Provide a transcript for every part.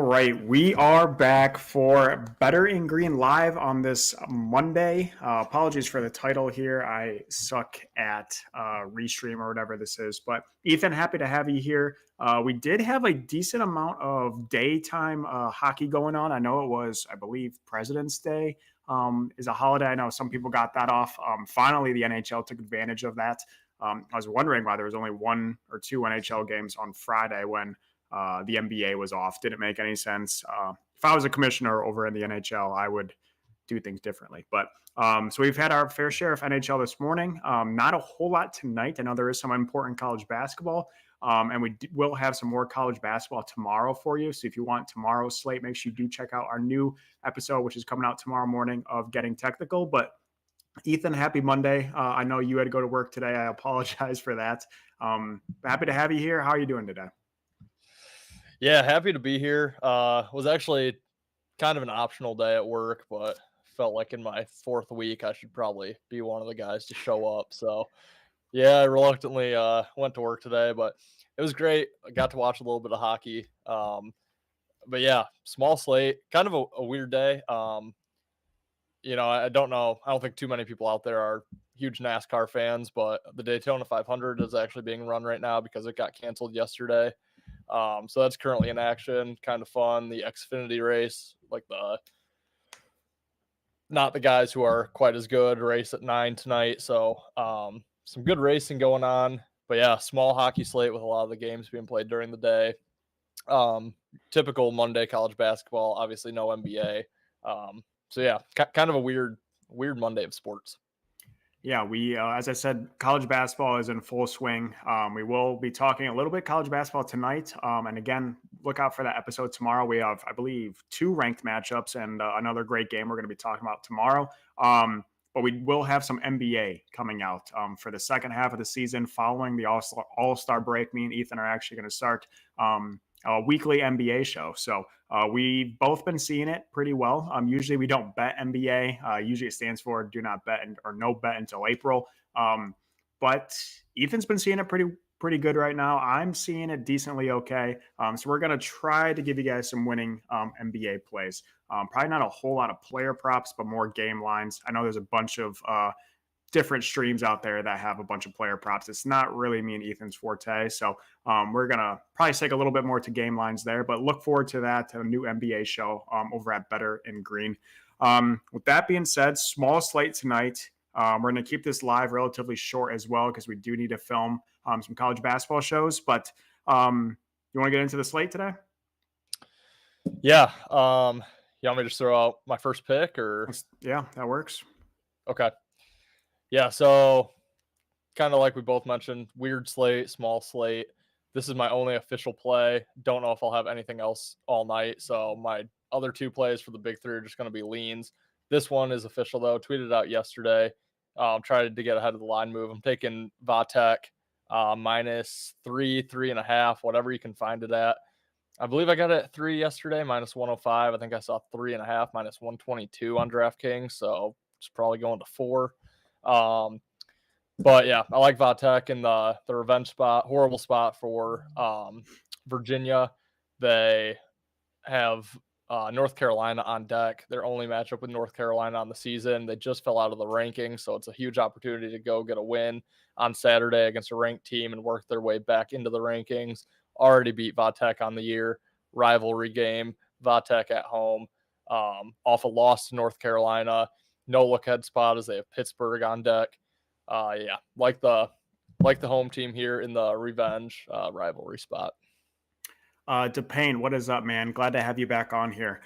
right, we are back for Better in Green live on this Monday. Apologies for the title here. I suck at Restream or whatever this is. But Ethan, happy to have you here. We did have a decent amount of daytime hockey going on. I know it was, I believe, President's Day is a holiday. I know some people got that off. Finally, the NHL took advantage of that. I was wondering why there was only one or two NHL games on Friday when the NBA was off. Didn't make any sense. If I was a commissioner over in the NHL, I would do things differently. But so we've had our fair share of NHL this morning. Not a whole lot tonight. I know there is some important college basketball. And we will have some more college basketball tomorrow for you. So if you want tomorrow's slate, make sure you do check out our new episode, which is coming out tomorrow morning, of Getting Technical. But Ethan, happy Monday. I know you had to go to work today. I apologize for that. Happy to have you here. How are you doing today? Yeah, happy to be here. Was actually kind of an optional day at work, but felt like in my fourth week I should probably be one of the guys to show up. So yeah, I reluctantly went to work today, but it was great. I got to watch a little bit of hockey. But yeah, small slate, kind of a weird day. I don't know. I don't think too many people out there are huge NASCAR fans, but the Daytona 500 is actually being run right now because it got canceled yesterday. So that's currently in action, kind of fun. The Xfinity race, like not the guys who are quite as good, race at 9 tonight. So some good racing going on. But yeah, small hockey slate with a lot of the games being played during the day. Typical Monday college basketball, obviously no NBA. So yeah, kind of a weird Monday of sports. Yeah, we, as I said, college basketball is in full swing. We will be talking a little bit college basketball tonight. And again, look out for that episode tomorrow. We have, I believe, 2 ranked matchups and another great game we're going to be talking about tomorrow. But we will have some NBA coming out for the second half of the season following the All-Star break. Me and Ethan are actually going to start a weekly NBA show. So we've both been seeing it pretty well. Usually we don't bet NBA. Usually it stands for do not bet or no bet until April. But Ethan's been seeing it pretty good right now. I'm seeing it decently okay. So we're going to try to give you guys some winning NBA plays. Probably not a whole lot of player props, but more game lines. I know there's a bunch of different streams out there that have a bunch of player props. It's not really me and Ethan's forte. So we're going to probably take a little bit more to game lines there, but look forward to that, to a new NBA show over at Better in Green. With that being said, small slate tonight. We're going to keep this live relatively short as well because we do need to film some college basketball shows. But you want to get into the slate today? Yeah. You want me to just throw out my first pick or? Yeah, that works. Okay. Yeah, so kind of like we both mentioned, weird slate, small slate. This is my only official play. Don't know if I'll have anything else all night. So my other 2 plays for the big 3 are just going to be leans. This one is official, though. Tweeted out yesterday. Tried to get ahead of the line move. I'm taking Vatek minus 3, 3.5, whatever you can find it at. I believe I got it at 3 yesterday, minus 105. I think I saw 3.5, minus 122 on DraftKings. So it's probably going to 4. But yeah, I like Vatek in the revenge spot. Horrible spot for Virginia. They have North Carolina on deck. Their only matchup with North Carolina on the season. They just fell out of the rankings, so it's a huge opportunity to go get a win on Saturday against a ranked team and work their way back into the rankings. Already beat Vatek on the year. Rivalry game. Vatek at home. Off a loss to North Carolina. No look ahead spot as they have Pittsburgh on deck. Yeah, like the home team here in the revenge rivalry spot. DePayne, what is up, man? Glad to have you back on here.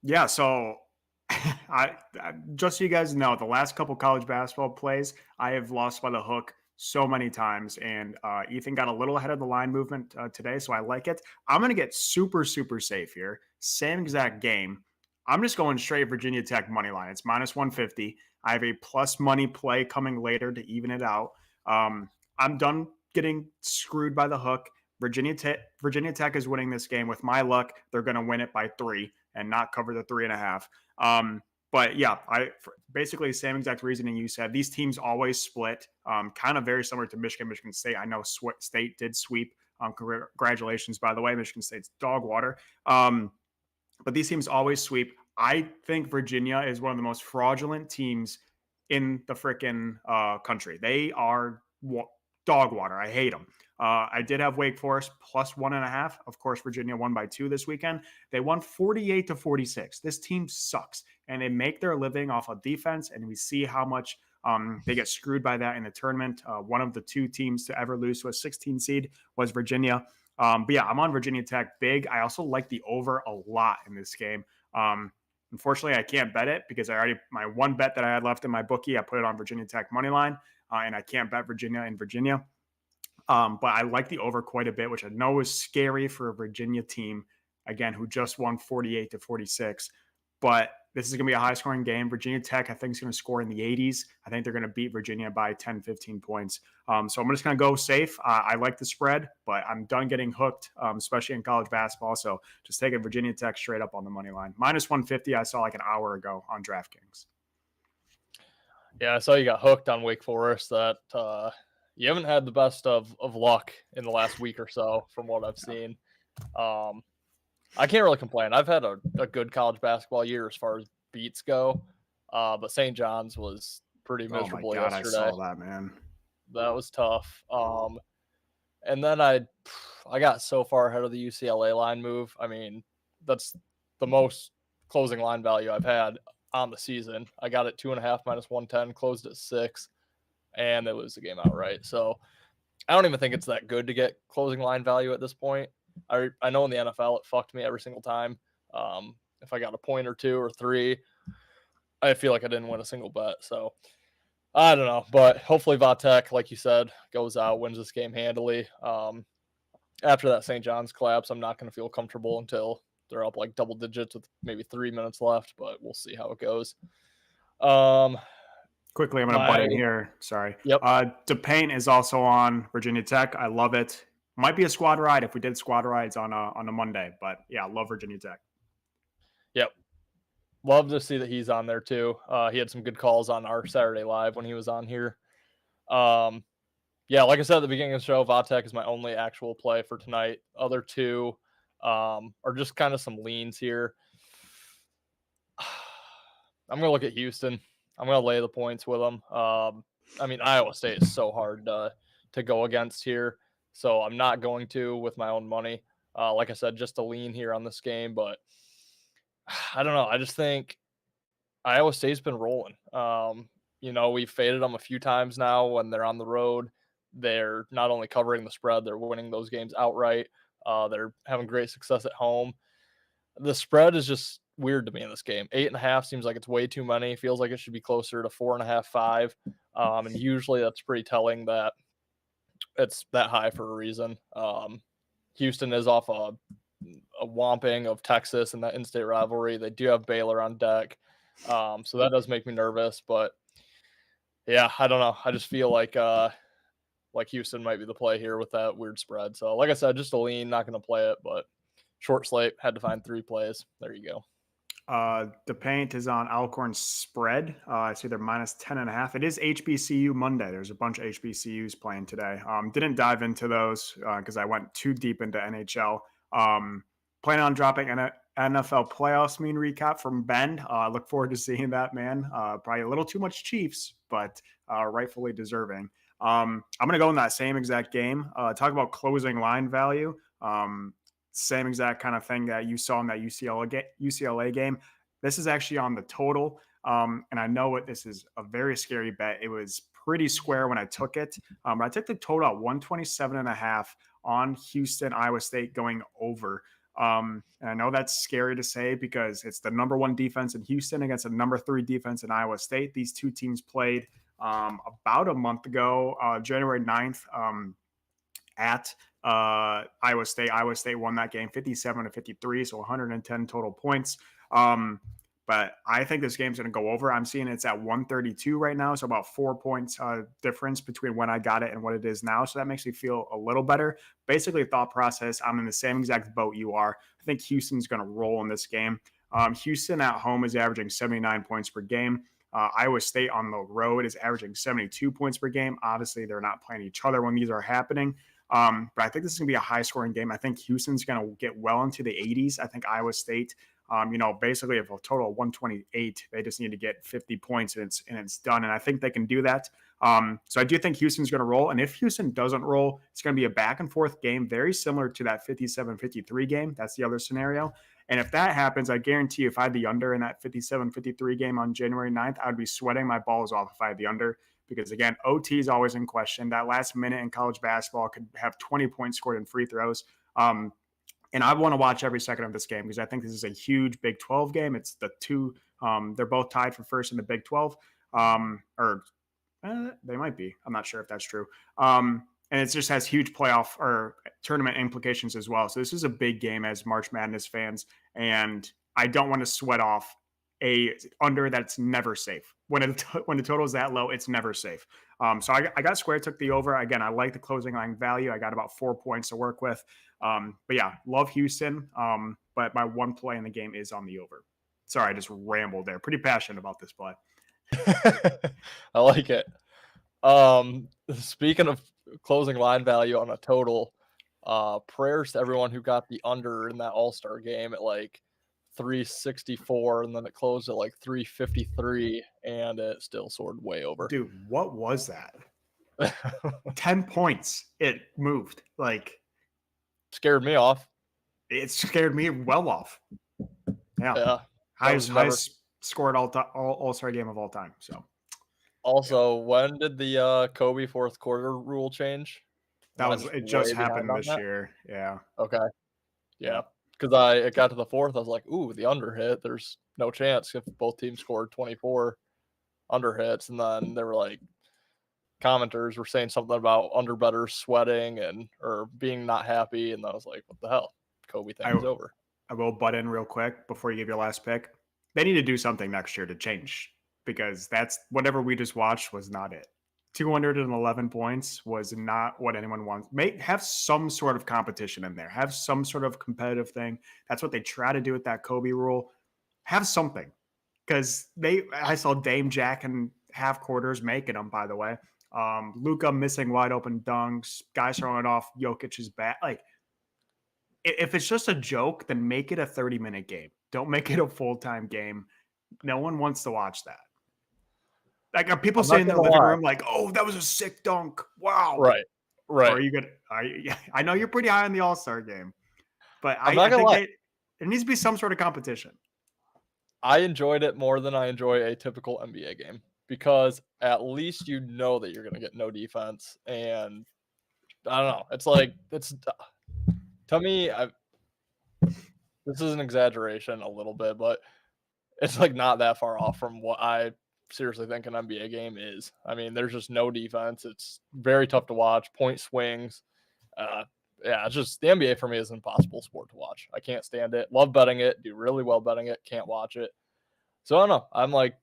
Yeah, so I just so you guys know, the last couple college basketball plays, I have lost by the hook so many times, and Ethan got a little ahead of the line movement today, so I like it. I'm going to get super, super safe here. Same exact game. I'm just going straight Virginia Tech money line. It's minus 150. I have a plus money play coming later to even it out. I'm done getting screwed by the hook. Virginia Tech is winning this game. With my luck, they're going to win it by 3 and not cover the 3.5. But yeah, basically the same exact reasoning you said. These teams always split, kind of very similar to Michigan State. I know State did sweep Congratulations, by the way. Michigan State's dog water. But these teams always sweep. I think Virginia is one of the most fraudulent teams in the freaking country. They are dog water. I hate them. I did have Wake Forest plus 1.5. Of course, Virginia won by 2 this weekend. They won 48-46. This team sucks, and they make their living off of defense, and we see how much they get screwed by that in the tournament. One of the 2 teams to ever lose to a 16 seed was Virginia. But yeah, I'm on Virginia Tech big. I also like the over a lot in this game. Unfortunately, I can't bet it because my one bet that I had left in my bookie, I put it on Virginia Tech money line, and I can't bet Virginia in Virginia. But I like the over quite a bit, which I know is scary for a Virginia team, again, who just won 48-46. But this is going to be a high-scoring game. Virginia Tech, I think, is going to score in the 80s. I think they're going to beat Virginia by 10, 15 points. So I'm just going to go safe. I like the spread, but I'm done getting hooked, especially in college basketball. So just taking Virginia Tech straight up on the money line. Minus 150, I saw like an hour ago on DraftKings. Yeah, I saw you got hooked on Wake Forest. That you haven't had the best of luck in the last week or so, from what I've seen. I can't really complain. I've had a good college basketball year as far as beats go, but St. John's was pretty miserable yesterday. I saw that, man. That was tough. And then I got so far ahead of the UCLA line move. I mean, that's the most closing line value I've had on the season. I got it 2.5 minus 110, closed at 6, and it was the game outright. So I don't even think it's that good to get closing line value at this point. I know in the NFL it fucked me every single time. If I got a point or 2 or 3, I feel like I didn't win a single bet. So I don't know, but hopefully Vatek, like you said, goes out, wins this game handily. After that St. John's collapse, I'm not going to feel comfortable until they're up like double digits with maybe 3 minutes left, but we'll see how it goes. Quickly, I'm going to butt in here. Sorry. Yep. DePaint is also on Virginia Tech. I love it. Might be a squad ride if we did squad rides on a Monday, but yeah, I love Virginia Tech. Yep. Love to see that he's on there too. He had some good calls on our Saturday Live when he was on here. Yeah, like I said at the beginning of the show, Vatek is my only actual play for tonight. Other 2 are just kind of some leans here. I'm going to look at Houston. I'm going to lay the points with them. I mean, Iowa State is so hard to go against here. So I'm not going to with my own money. Like I said, just a lean here on this game. But I don't know. I just think Iowa State's been rolling. We've faded them a few times now when they're on the road. They're not only covering the spread, they're winning those games outright. They're having great success at home. The spread is just weird to me in this game. 8.5 seems like it's way too many. Feels like it should be closer to 4.5, 5. And usually that's pretty telling that it's that high for a reason. Houston is off a whomping of Texas in that in-state rivalry. They do have Baylor on deck. So that does make me nervous, but yeah, I don't know. I just feel like Houston might be the play here with that weird spread. So like I said, just a lean, not going to play it, but short slate, had to find 3 plays. There you go. DePaint is on Alcorn spread. I see they're minus 10.5. It is HBCU Monday. There's a bunch of HBCUs playing today. Didn't dive into those because I went too deep into NHL. Planning on dropping an NFL playoffs mean recap from Ben. Look forward to seeing that, man. Probably a little too much Chiefs, but rightfully deserving. I'm going to go in that same exact game. Talk about closing line value. Same exact kind of thing that you saw in that UCLA game. This is actually on the total. And I know this is a very scary bet. It was pretty square when I took it. But I took the total at 127.5 on Houston, Iowa State going over. And I know that's scary to say because it's the number 1 defense in Houston against the number 3 defense in Iowa State. These 2 teams played about a month ago, January 9th, at Iowa State. Iowa State won that game 57-53, so 110 total points. But I think this game's going to go over. I'm seeing it's at 132 right now, so about 4 points difference between when I got it and what it is now. So that makes me feel a little better. Basically, thought process, I'm in the same exact boat you are. I think Houston's going to roll in this game. Houston at home is averaging 79 points per game. Iowa State on the road is averaging 72 points per game. Obviously, they're not playing each other when these are happening. But I think this is going to be a high scoring game. I think Houston's going to get well into the 80s. I think Iowa State, basically if a total of 128, they just need to get 50 points and it's done. And I think they can do that. So I do think Houston's going to roll. And if Houston doesn't roll, it's going to be a back and forth game, very similar to that 57-53 game. That's the other scenario. And if that happens, I guarantee you, if I had the under in that 57-53 game on January 9th, I would be sweating my balls off if I had the under. Because, again, OT is always in question. That last minute in college basketball could have 20 points scored in free throws. And I want to watch every second of this game because I think this is a huge Big 12 game. It's the two they're both tied for first in the Big 12. They might be. I'm not sure if that's true. And it just has huge playoff or tournament implications as well. So this is a big game as March Madness fans. And I don't want to sweat off a under that's never safe. When the total is that low, it's never safe. So I got square, took the over. Again, I like the closing line value. I got about 4 points to work with. But yeah, love Houston. But my one play in the game is on the over. Sorry, I just rambled there. Pretty passionate about this play. I like it. Speaking of closing line value on a total, prayers to everyone who got the under in that All-Star game at like 364, and then it closed at like 353, and it still soared way over. Dude, what was that? 10 points. It moved. Like, scared me off. It scared me well off. Yeah. Highest scored all-star game of all time. So. Also, when did the Kobe fourth quarter rule change? It just happened this year. Yeah. Okay. Yeah. Because it got to the fourth, I was like, ooh, the under hit. There's no chance if both teams scored 24 under hits. And then there were like commenters were saying something about under bettors sweating or being not happy. And I was like, what the hell? Kobe thing is over. I will butt in real quick before you give your last pick. They need to do something next year to change because that's whatever we just watched was not it. 211 points was not what anyone wants. Have some sort of competition in there. Have some sort of competitive thing. That's what they try to do with that Kobe rule. Have something. Because I saw Dame Jack in half quarters making them, by the way. Luka missing wide open dunks. Guys throwing it off Jokic's bat. Like, if it's just a joke, then make it a 30-minute game. Don't make it a full-time game. No one wants to watch that. Like, are people sitting in their living room like, oh, that was a sick dunk. Wow. Right. Or are you good? I know you're pretty high on the All-Star game, but I think there needs to be some sort of competition. I enjoyed it more than I enjoy a typical NBA game because at least you know that you're going to get no defense. And I don't know. It's like, to me, this is an exaggeration a little bit, but it's like not that far off from what I seriously think an NBA game is. I mean, there's just no defense. It's very tough to watch. Point swings. It's just the NBA for me is an impossible sport to watch. I can't stand it. Love betting it. Do really well betting it. Can't watch it. So I don't know. I'm like,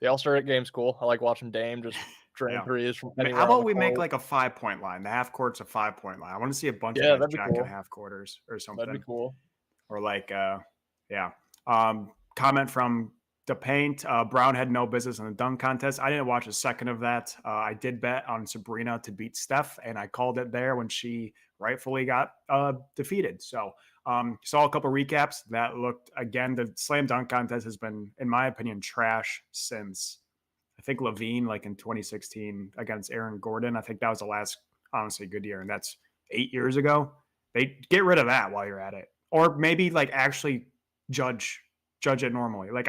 the All-Star game's cool. I like watching Dame just drain threes from anywhere. How about we make like a 5-point line? The half court's a 5-point line. I want to see a bunch of guys jack in half quarters or something. That'd be cool. Or like, comment from The Paint. Brown had no business in the dunk contest. I didn't watch a second of that. I did bet on Sabrina to beat Steph, and I called it there when she rightfully got defeated. So saw a couple recaps that looked, again, the slam dunk contest has been, in my opinion, trash since I think Levine, like in 2016 against Aaron Gordon. I think that was the last, honestly, good year, and that's 8 years ago. They get rid of that while you're at it, or maybe like actually judge it normally. Like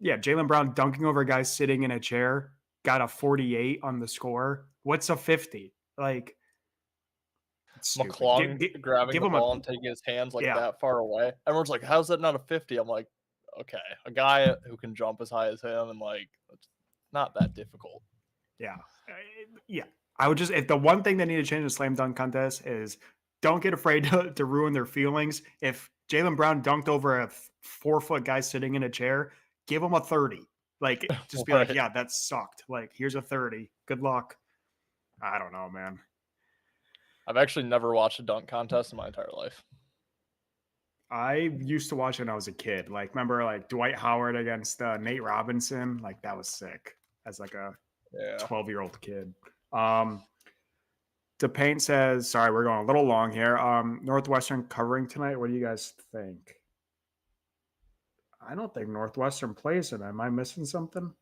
Jaylen Brown dunking over a guy sitting in a chair, got a 48 on the score. What's a 50? Like, McClung grabbing the ball and taking his hands like that far away. Everyone's like, how's that not a 50? I'm like, okay, a guy who can jump as high as him, and like, it's not that difficult. Yeah. I would just, if the one thing they need to change in the slam dunk contest is don't get afraid to ruin their feelings. If Jaylen Brown dunked over a 4-foot guy sitting in a chair, give him a 30. Like, just be like, yeah, that sucked. Like, here's a 30. Good luck. I don't know, man. I've actually never watched a dunk contest in my entire life. I used to watch it when I was a kid. Like, remember, like, Dwight Howard against Nate Robinson? Like, that was sick as, like, a 12-year-old kid. DePaint says, sorry, we're going a little long here. Northwestern covering tonight. What do you guys think? I don't think Northwestern plays it. Am I missing something?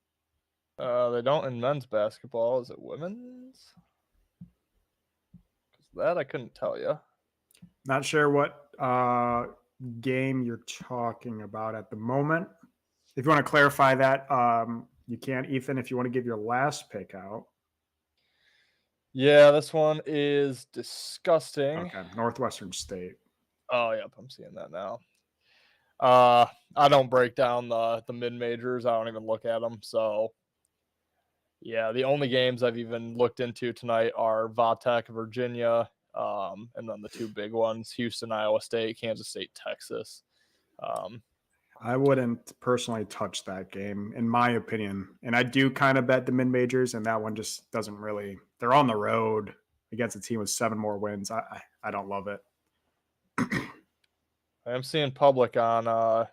They don't in men's basketball. Is it women's? Because that I couldn't tell you. Not sure what game you're talking about at the moment. If you want to clarify that, you can, Ethan, if you want to give your last pick out. Yeah, this one is disgusting. Okay, Northwestern State. Oh, yep, I'm seeing that now. I don't break down the mid majors. I don't even look at them. So, yeah, the only games I've even looked into tonight are Vatech, Virginia, and then the two big ones: Houston, Iowa State, Kansas State, Texas. I wouldn't personally touch that game, in my opinion. And I do kind of bet the mid majors, and that one just doesn't really. They're on the road against a team with 7 more wins. I don't love it. I'm seeing public on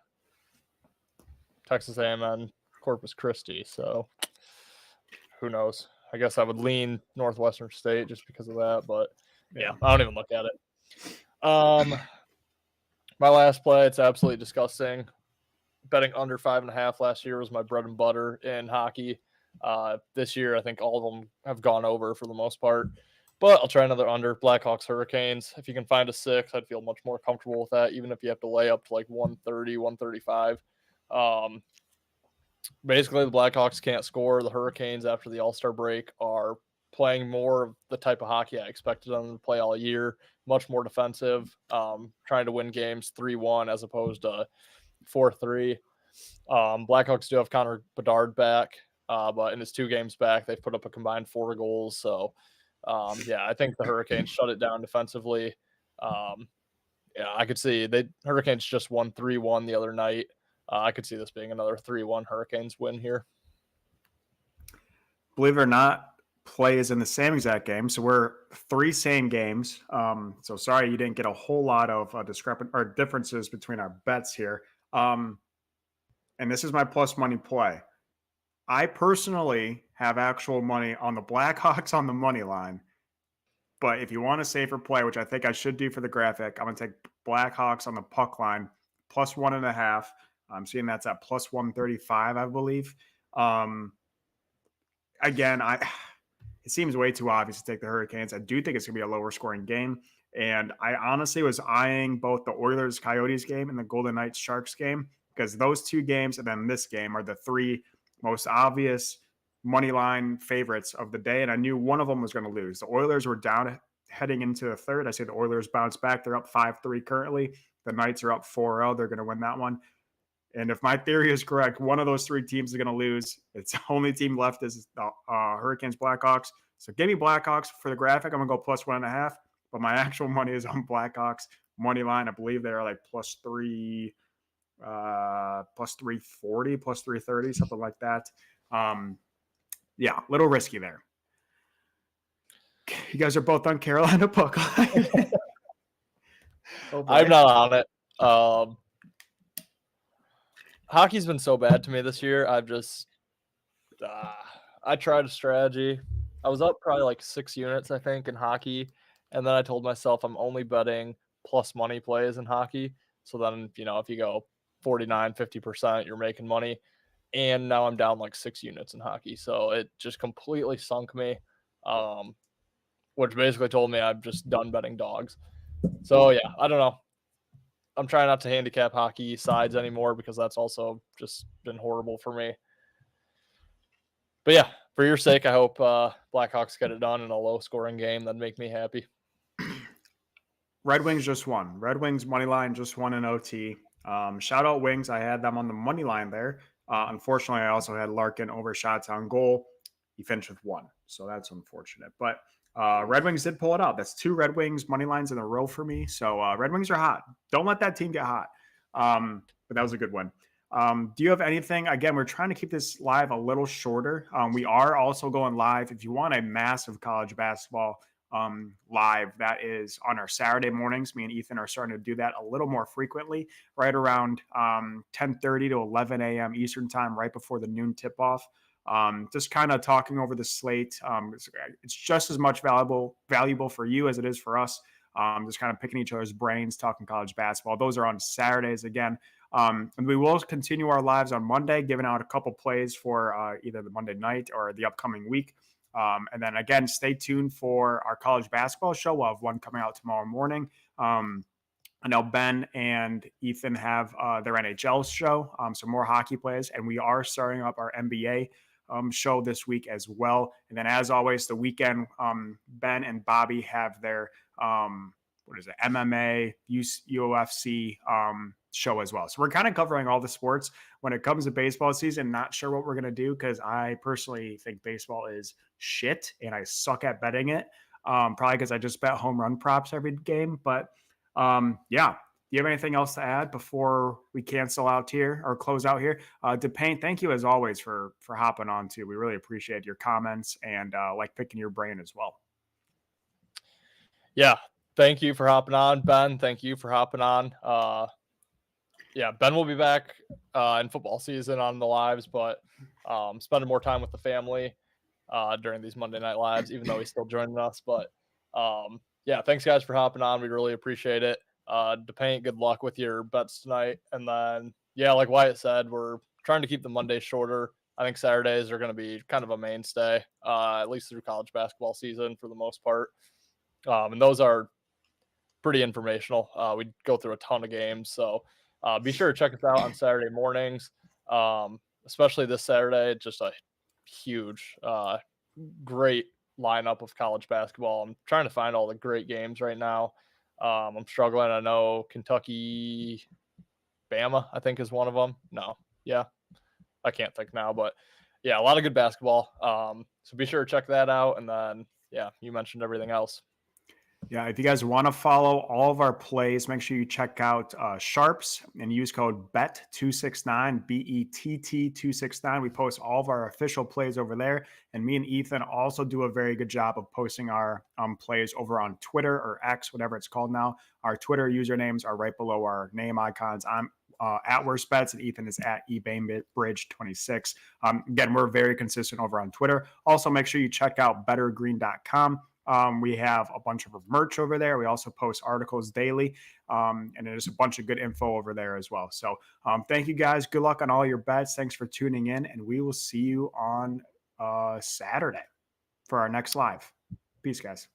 Texas A&M Corpus Christi, so who knows? I guess I would lean Northwestern State just because of that, but yeah, I don't even look at it. My last play, it's absolutely disgusting. Betting under 5.5 last year was my bread and butter in hockey. This year, I think all of them have gone over for the most part. But I'll try another under. Blackhawks Hurricanes. If you can find a 6, I'd feel much more comfortable with that, even if you have to lay up to like 130, 135. Basically, the Blackhawks can't score. The Hurricanes, after the All-Star break, are playing more of the type of hockey I expected them to play all year. Much more defensive, trying to win games 3-1 as opposed to 4-3. Blackhawks do have Connor Bedard back, but in his 2 games back, they've put up a combined 4 goals. So, yeah, I think the Hurricanes shut it down defensively. Yeah, I could see Hurricanes just won 3-1 the other night. I could see this being another 3-1 Hurricanes win here. Believe it or not, play is in the same exact game. So we're 3 same games. So sorry you didn't get a whole lot of differences between our bets here. And this is my plus money play. I personally have actual money on the Blackhawks on the money line. But if you want a safer play, which I think I should do for the graphic, I'm going to take Blackhawks on the puck line plus 1.5. I'm seeing that's at plus 135, I believe. Again, it seems way too obvious to take the Hurricanes. I do think it's going to be a lower scoring game. And I honestly was eyeing both the Oilers Coyotes game and the Golden Knights Sharks game, because those 2 games and then this game are the 3 most obvious money line favorites of the day. And I knew one of them was going to lose. The Oilers were down heading into the third. I say the Oilers bounce back. They're up 5-3 currently. The Knights are up 4-0. They're going to win that one. And if my theory is correct, one of those 3 teams is going to lose. It's the only team left is the Hurricanes, Blackhawks. So give me Blackhawks for the graphic. I'm going to go plus 1.5. But my actual money is on Blackhawks money line. I believe they're like plus 340, plus 330, something like that. Yeah, a little risky there. You guys are both on Carolina puck line. I'm not on it. Hockey's been so bad to me this year. I tried a strategy. I was up probably like 6 units, I think, in hockey. And then I told myself I'm only betting plus money plays in hockey. So then, if you go 49, 50%, you're making money. And now I'm down like 6 units in hockey. So it just completely sunk me, which basically told me I'm just done betting dogs. So, yeah, I don't know. I'm trying not to handicap hockey sides anymore because that's also just been horrible for me. But yeah, for your sake, I hope Blackhawks get it done in a low-scoring game. That'd make me happy. Red Wings just won. Red Wings money line just won in OT. Shout out Wings. I had them on the money line there. Unfortunately, I also had Larkin over shots on goal. He finished with 1, so that's unfortunate. But Red Wings did pull it out. That's 2 Red Wings money lines in a row for me. So Red Wings are hot. Don't let that team get hot. But that was a good one. Do you have anything? Again, we're trying to keep this live a little shorter. We are also going live. If you want a massive college basketball live, that is on our Saturday mornings. Me and Ethan are starting to do that a little more frequently, right around 10:30 to 11 a.m. Eastern time, right before the noon tip-off. just kind of talking over the slate. It's just as much valuable for you as it is for us. Just kind of picking each other's brains, talking college basketball. Those are on Saturdays again. And we will continue our lives on Monday, giving out a couple plays for either the Monday night or the upcoming week. And then again, stay tuned for our college basketball show. We'll have one coming out tomorrow morning. I know Ben and Ethan have their NHL show, some more hockey plays, and we are starting up our NBA show this week as well. And then, as always, the weekend, Ben and Bobby have their MMA, UFC show as well. So we're kind of covering all the sports when it comes to baseball season. Not sure what we're going to do because I personally think baseball is shit and I suck at betting it. Probably because I just bet home run props every game. But yeah. Do you have anything else to add before we cancel out here or close out here? DePaint, thank you as always for hopping on too. We really appreciate your comments and like picking your brain as well. Yeah. Thank you for hopping on, Ben. Thank you for hopping on. Yeah, Ben will be back in football season on the lives, but spending more time with the family during these Monday Night Lives, even though he's still joining us. But yeah, thanks guys for hopping on. We really appreciate it. DePaint, good luck with your bets tonight. And then, yeah, like Wyatt said, we're trying to keep the Mondays shorter. I think Saturdays are going to be kind of a mainstay, at least through college basketball season for the most part. And those are pretty informational. We go through a ton of games. So be sure to check us out on Saturday mornings, especially this Saturday. Just a huge, great lineup of college basketball. I'm trying to find all the great games right now. I'm struggling. I know Kentucky, Bama, I think is one of them. No, yeah, I can't think now, but yeah, a lot of good basketball. So be sure to check that out. And then, yeah, you mentioned everything else. Yeah, if you guys want to follow all of our plays, make sure you check out Sharps and use code BETT269, BETT269. We post all of our official plays over there. And me and Ethan also do a very good job of posting our plays over on Twitter or X, whatever it's called now. Our Twitter usernames are right below our name icons. I'm at Worst Bets, and Ethan is at eBainBridge26. Again, we're very consistent over on Twitter. Also, make sure you check out bettergreen.com. We have a bunch of merch over there. We also post articles daily, and there's a bunch of good info over there as well. So thank you guys. Good luck on all your bets. Thanks for tuning in, and we will see you on Saturday for our next live. Peace, guys.